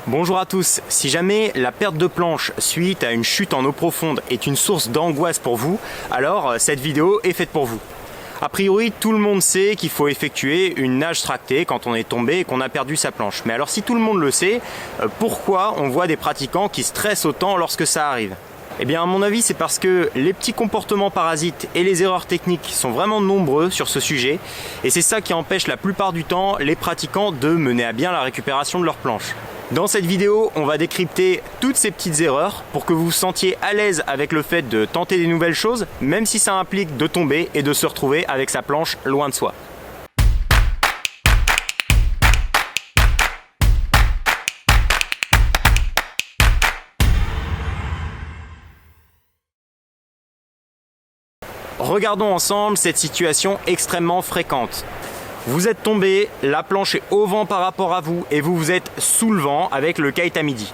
Bonjour à tous, si jamais la perte de planche suite à une chute en eau profonde est une source d'angoisse pour vous, alors cette vidéo est faite pour vous. A priori, tout le monde sait qu'il faut effectuer une nage tractée quand on est tombé et qu'on a perdu sa planche. Mais alors si tout le monde le sait, pourquoi on voit des pratiquants qui stressent autant lorsque ça arrive ? Eh bien à mon avis c'est parce que les petits comportements parasites et les erreurs techniques sont vraiment nombreux sur ce sujet et c'est ça qui empêche la plupart du temps les pratiquants de mener à bien la récupération de leur planche. Dans cette vidéo, on va décrypter toutes ces petites erreurs pour que vous vous sentiez à l'aise avec le fait de tenter des nouvelles choses, même si ça implique de tomber et de se retrouver avec sa planche loin de soi. Regardons ensemble cette situation extrêmement fréquente. Vous êtes tombé, la planche est au vent par rapport à vous et vous vous êtes sous le vent avec le kite à midi.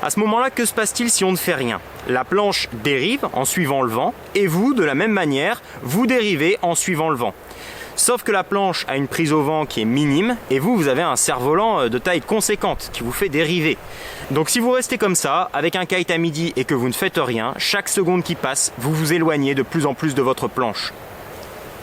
À ce moment-là, que se passe-t-il si on ne fait rien? La planche dérive en suivant le vent et vous, de la même manière, vous dérivez en suivant le vent. Sauf que la planche a une prise au vent qui est minime et vous avez un cerf-volant de taille conséquente qui vous fait dériver. Donc si vous restez comme ça, avec un kite à midi et que vous ne faites rien, chaque seconde qui passe, vous vous éloignez de plus en plus de votre planche.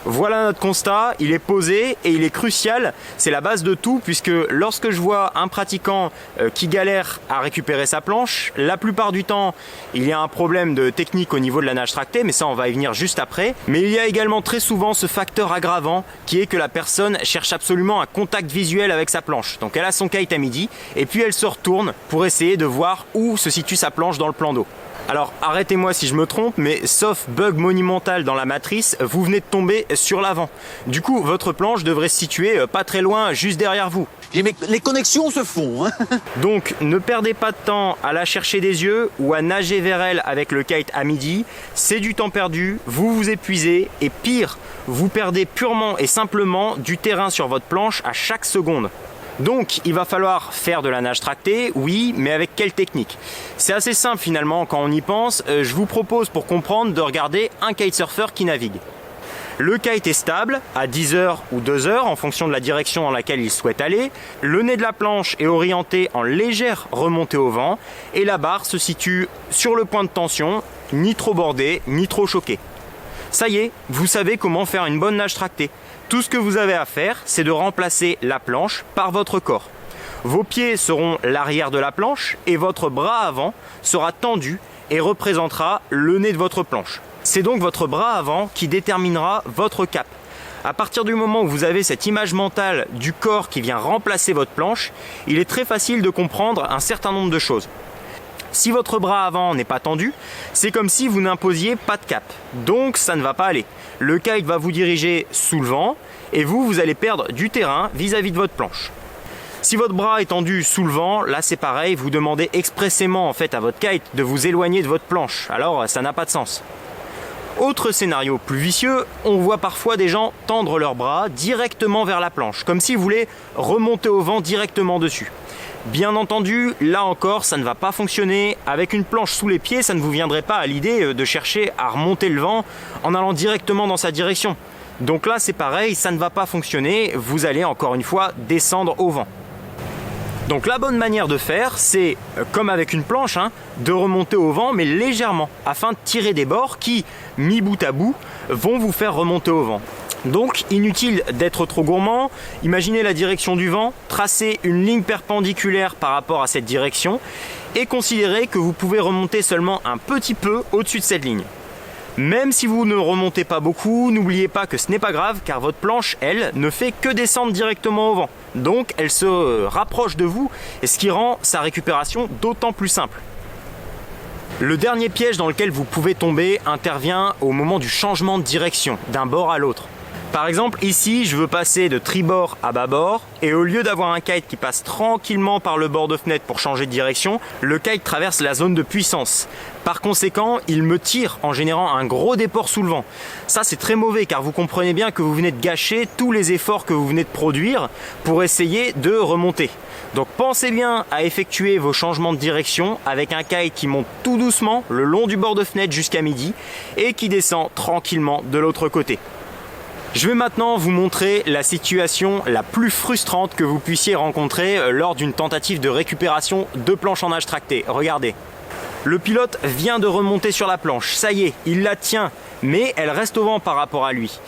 Voilà notre constat, il est posé et il est crucial, c'est la base de tout puisque lorsque je vois un pratiquant qui galère à récupérer sa planche, la plupart du temps il y a un problème de technique au niveau de la nage tractée, mais ça on va y venir juste après. Mais il y a également très souvent ce facteur aggravant qui est que la personne cherche absolument un contact visuel avec sa planche. Donc elle a son kite à midi et puis elle se retourne pour essayer de voir où se situe sa planche dans le plan d'eau. Alors arrêtez-moi si je me trompe, mais sauf bug monumental dans la matrice, vous venez de tomber sur l'avant. Du coup, votre planche devrait se situer pas très loin, juste derrière vous. Mais les connexions se font, hein. Donc ne perdez pas de temps à la chercher des yeux ou à nager vers elle avec le kite à midi. C'est du temps perdu, vous vous épuisez et pire, vous perdez purement et simplement du terrain sur votre planche à chaque seconde. Donc il va falloir faire de la nage tractée, oui, mais avec quelle technique? C'est assez simple finalement quand on y pense. Je vous propose pour comprendre de regarder un kitesurfer qui navigue. Le kite est stable à 10 heures ou 2 heures en fonction de la direction dans laquelle il souhaite aller. Le nez de la planche est orienté en légère remontée au vent et la barre se situe sur le point de tension, ni trop bordée, ni trop choquée. Ça y est, vous savez comment faire une bonne nage tractée. Tout ce que vous avez à faire, c'est de remplacer la planche par votre corps. Vos pieds seront l'arrière de la planche et votre bras avant sera tendu et représentera le nez de votre planche. C'est donc votre bras avant qui déterminera votre cap. À partir du moment où vous avez cette image mentale du corps qui vient remplacer votre planche, il est très facile de comprendre un certain nombre de choses. Si votre bras avant n'est pas tendu, c'est comme si vous n'imposiez pas de cap. Donc ça ne va pas aller. Le kite va vous diriger sous le vent et vous allez perdre du terrain vis-à-vis de votre planche. Si votre bras est tendu sous le vent, là c'est pareil, vous demandez expressément en fait à votre kite de vous éloigner de votre planche. Alors ça n'a pas de sens. Autre scénario plus vicieux, on voit parfois des gens tendre leurs bras directement vers la planche, comme s'ils voulaient remonter au vent directement dessus. Bien entendu, là encore, ça ne va pas fonctionner. Avec une planche sous les pieds, ça ne vous viendrait pas à l'idée de chercher à remonter le vent en allant directement dans sa direction. Donc là, c'est pareil, ça ne va pas fonctionner. Vous allez encore une fois descendre au vent. Donc la bonne manière de faire, c'est, comme avec une planche, de remonter au vent, mais légèrement, afin de tirer des bords qui, mis bout à bout, vont vous faire remonter au vent. Donc inutile d'être trop gourmand, imaginez la direction du vent, tracez une ligne perpendiculaire par rapport à cette direction et considérez que vous pouvez remonter seulement un petit peu au-dessus de cette ligne. Même si vous ne remontez pas beaucoup, n'oubliez pas que ce n'est pas grave car votre planche, elle, ne fait que descendre directement au vent. Donc elle se rapproche de vous et ce qui rend sa récupération d'autant plus simple. Le dernier piège dans lequel vous pouvez tomber intervient au moment du changement de direction d'un bord à l'autre. Par exemple, ici, je veux passer de tribord à bâbord et au lieu d'avoir un kite qui passe tranquillement par le bord de fenêtre pour changer de direction, le kite traverse la zone de puissance. Par conséquent, il me tire en générant un gros déport sous le vent. Ça, c'est très mauvais car vous comprenez bien que vous venez de gâcher tous les efforts que vous venez de produire pour essayer de remonter. Donc pensez bien à effectuer vos changements de direction avec un kite qui monte tout doucement le long du bord de fenêtre jusqu'à midi et qui descend tranquillement de l'autre côté. Je vais maintenant vous montrer la situation la plus frustrante que vous puissiez rencontrer lors d'une tentative de récupération de planche en nage tractée. Regardez. Le pilote vient de remonter sur la planche, ça y est, il la tient, mais elle reste au vent par rapport à lui.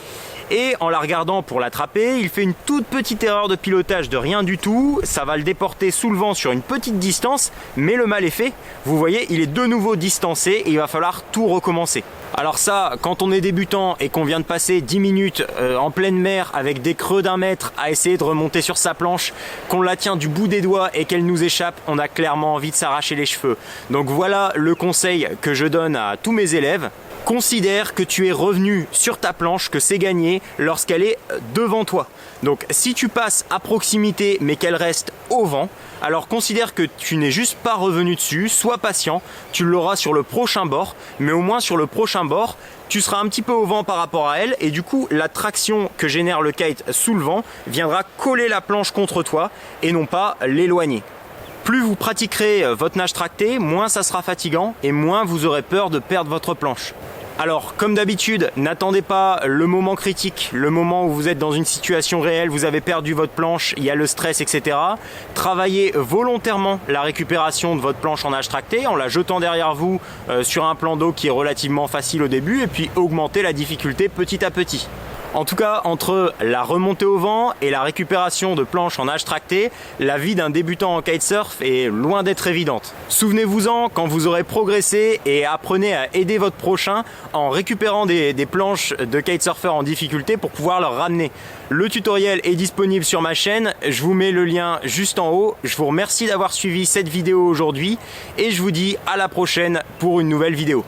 Et en la regardant pour l'attraper, il fait une toute petite erreur de pilotage de rien du tout, ça va le déporter sous le vent sur une petite distance, mais le mal est fait. Vous voyez, il est de nouveau distancé et il va falloir tout recommencer. Alors ça, quand on est débutant et qu'on vient de passer 10 minutes en pleine mer avec des creux d'1 mètre à essayer de remonter sur sa planche, qu'on la tient du bout des doigts et qu'elle nous échappe, on a clairement envie de s'arracher les cheveux. Donc voilà le conseil que je donne à tous mes élèves. Considère que tu es revenu sur ta planche, que c'est gagné lorsqu'elle est devant toi. Donc si tu passes à proximité mais qu'elle reste au vent, alors considère que tu n'es juste pas revenu dessus, sois patient, tu l'auras sur le prochain bord, mais au moins sur le prochain bord, tu seras un petit peu au vent par rapport à elle et du coup la traction que génère le kite sous le vent viendra coller la planche contre toi et non pas l'éloigner. Plus vous pratiquerez votre nage tractée, moins ça sera fatigant et moins vous aurez peur de perdre votre planche. Alors, comme d'habitude, n'attendez pas le moment critique, le moment où vous êtes dans une situation réelle, vous avez perdu votre planche, il y a le stress, etc. Travaillez volontairement la récupération de votre planche en nage tractée en la jetant derrière vous sur un plan d'eau qui est relativement facile au début et puis augmentez la difficulté petit à petit. En tout cas, entre la remontée au vent et la récupération de planches en nage tractée, la vie d'un débutant en kitesurf est loin d'être évidente. Souvenez-vous-en quand vous aurez progressé et apprenez à aider votre prochain en récupérant des planches de kitesurfers en difficulté pour pouvoir leur ramener. Le tutoriel est disponible sur ma chaîne, je vous mets le lien juste en haut. Je vous remercie d'avoir suivi cette vidéo aujourd'hui et je vous dis à la prochaine pour une nouvelle vidéo.